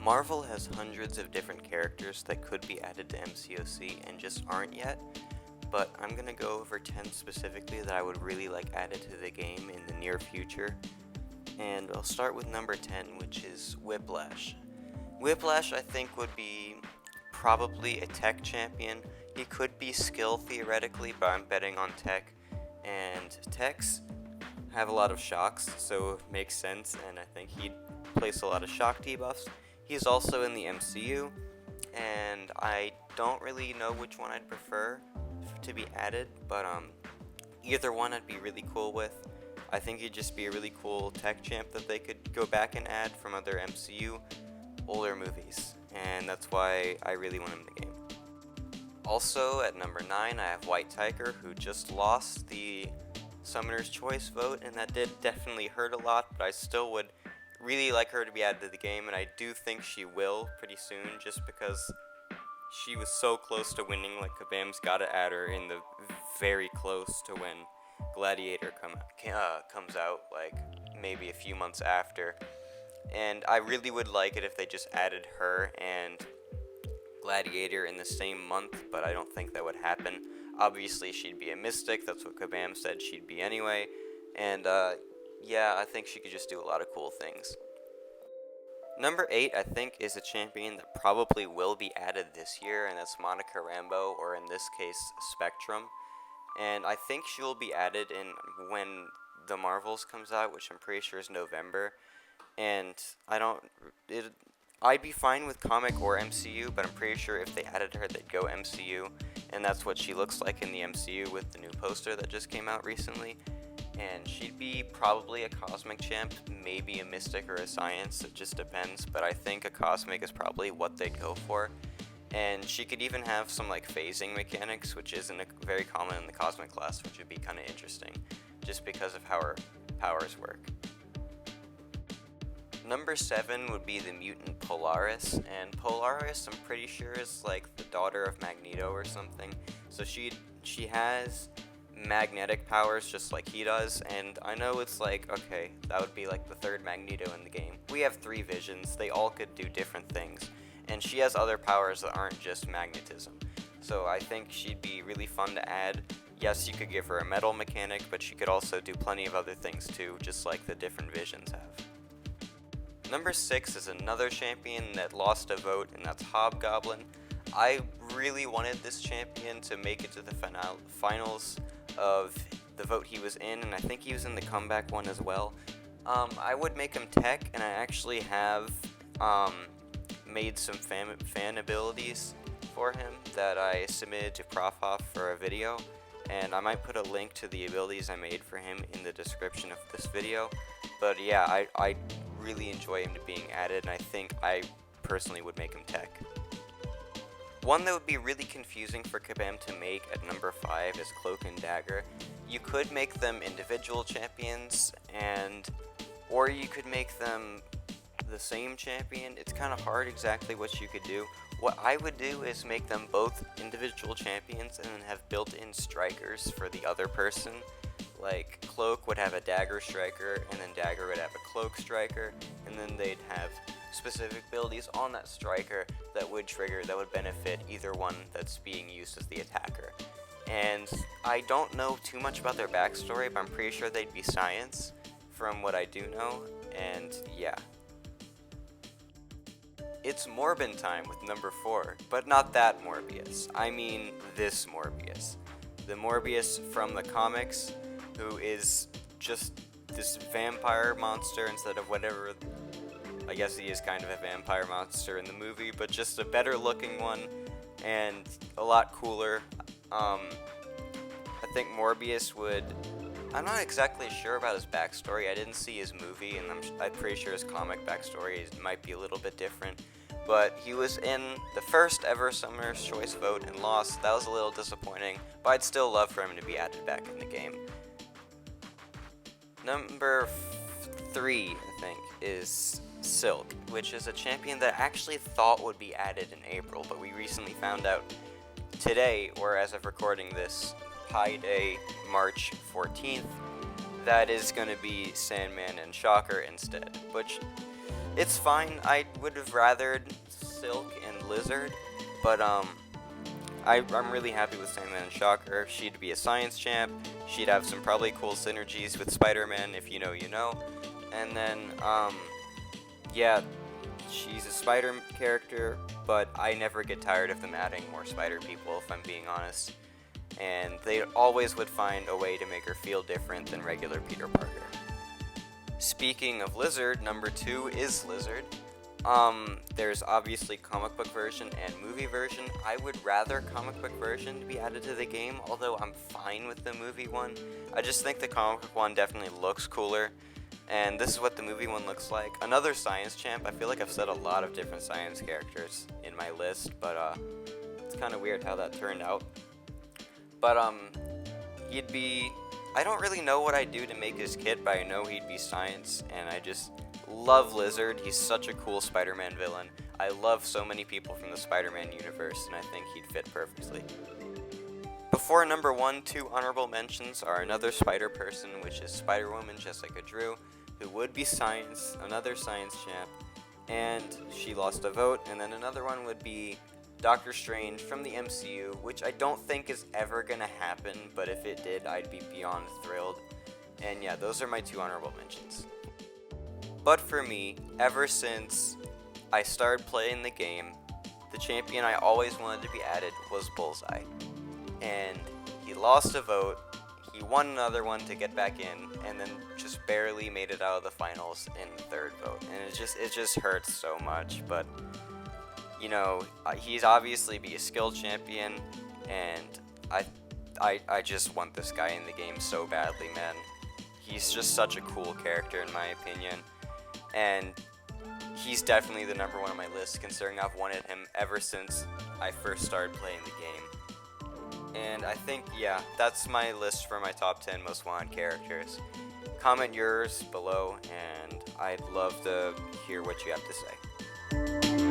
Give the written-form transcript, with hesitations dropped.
Marvel has hundreds of different characters that could be added to MCoC and just aren't yet, but I'm gonna go over 10 specifically that I would really like added to the game in the near future. And I'll start with number 10, which is Whiplash. Whiplash, I think, would be probably a tech champion. He could be skill theoretically, but I'm betting on tech. And techs have a lot of shocks, so it makes sense, and I think he'd place a lot of shock debuffs. He's also in the MCU, and I don't really know which one I'd prefer to be added, but either one I'd be really cool with. I think he'd just be a really cool tech champ that they could go back and add from other MCU older movies, and that's why I really want him in the game. Also, at number 9, I have White Tiger, who just lost the Summoner's Choice vote, and that did definitely hurt a lot, but I still would really like her to be added to the game, and I do think she will pretty soon, just because she was so close to winning. Like, Kabam's gotta add her in the very close to when Gladiator comes out, like maybe a few months after. And I really would like it if they just added her and Gladiator in the same month, but I don't think that would happen. Obviously, she'd be a Mystic, that's what Kabam said she'd be anyway, and yeah, I think she could just do a lot of cool things. Number 8, I think, is a champion that probably will be added this year, and that's Monica Rambo, or in this case, Spectrum. And I think she will be added in when the Marvels comes out, which I'm pretty sure is November. And I'd be fine with comic or MCU, but I'm pretty sure if they added her, they'd go MCU. And that's what she looks like in the MCU with the new poster that just came out recently. And she'd be probably a Cosmic champ, maybe a Mystic or a Science, it just depends. But I think a Cosmic is probably what they'd go for. And she could even have some like phasing mechanics, which isn't very common in the Cosmic class, which would be kind of interesting, just because of how her powers work. Number 7 would be the mutant Polaris, and Polaris I'm pretty sure is like the daughter of Magneto or something. So she has magnetic powers just like he does, and I know it's like, okay, that would be like the third Magneto in the game. We have 3 visions, they all could do different things. And she has other powers that aren't just magnetism. So I think she'd be really fun to add. Yes, you could give her a metal mechanic, but she could also do plenty of other things too, just like the different visions have. Number 6 is another champion that lost a vote, and that's Hobgoblin. I really wanted this champion to make it to the finals of the vote he was in, and I think he was in the comeback one as well. I would make him tech, and I actually have made some fan abilities for him that I submitted to Profhoff for a video, and I might put a link to the abilities I made for him in the description of this video. But yeah, I really enjoy him being added, and I think I personally would make him tech. One that would be really confusing for Kabam to make at number 5 is Cloak and Dagger. You could make them individual champions, or you could make them the same champion. It's kind of hard exactly what you could do. What I would do is make them both individual champions and then have built-in strikers for the other person. Like, Cloak would have a Dagger striker, and then Dagger would have a Cloak striker, and then they'd have specific abilities on that striker that would trigger, that would benefit either one that's being used as the attacker. And I don't know too much about their backstory, but I'm pretty sure they'd be Science from what I do know, and yeah. It's Morbin time with number 4, but not that Morpheus. I mean this Morpheus. The Morpheus from the comics, who is just this vampire monster instead of whatever. I guess he is kind of a vampire monster in the movie, but just a better looking one and a lot cooler. I think Morpheus would... I'm not exactly sure about his backstory. I didn't see his movie, and I'm pretty sure his comic backstory might be a little bit different. But he was in the first ever Summoner's Choice vote and lost. That was a little disappointing, but I'd still love for him to be added back in the game. Number 3, I think, is Silk, which is a champion that I actually thought would be added in April, but we recently found out today, or as of recording this, Pi Day, March 14th, that is going to be Sandman and Shocker instead, which It's fine. I would have rathered Silk and Lizard, but I'm really happy with Sandman and Shocker. She'd be a science champ. She'd have some probably cool synergies with Spider-Man, if you know, you know. And then, yeah, she's a Spider character, but I never get tired of them adding more Spider people, if I'm being honest. And they always would find a way to make her feel different than regular Peter Parker. Speaking of Lizard, number 2 is Lizard. There's obviously comic book version and movie version. I would rather comic book version to be added to the game, although I'm fine with the movie one. I just think the comic book one definitely looks cooler, and this is what the movie one looks like. Another science champ. I feel like I've said a lot of different science characters in my list, but it's kind of weird how that turned out. But he'd be... I don't really know what I'd do to make his kit, but I know he'd be science, and I just love Lizard. He's such a cool Spider-Man villain. I love so many people from the Spider-Man universe, and I think he'd fit perfectly. Before number 1, 2 honorable mentions are another Spider person, which is Spider-Woman Jessica Drew, who would be science, another science champ, and she lost a vote. And then another one would be Doctor Strange from the MCU, which I don't think is ever gonna happen, but if it did, I'd be beyond thrilled. And yeah, those are my 2 honorable mentions. But for me, ever since I started playing the game, the champion I always wanted to be added was Bullseye. And he lost a vote, he won another one to get back in, and then just barely made it out of the finals in the 3rd vote. And it just hurts so much, but you know, he's obviously be a skill champion, and I just want this guy in the game so badly, man. He's just such a cool character in my opinion, and he's definitely the number 1 on my list, considering I've wanted him ever since I first started playing the game. And I think, yeah, that's my list for my top 10 most wanted characters. Comment yours below, and I'd love to hear what you have to say.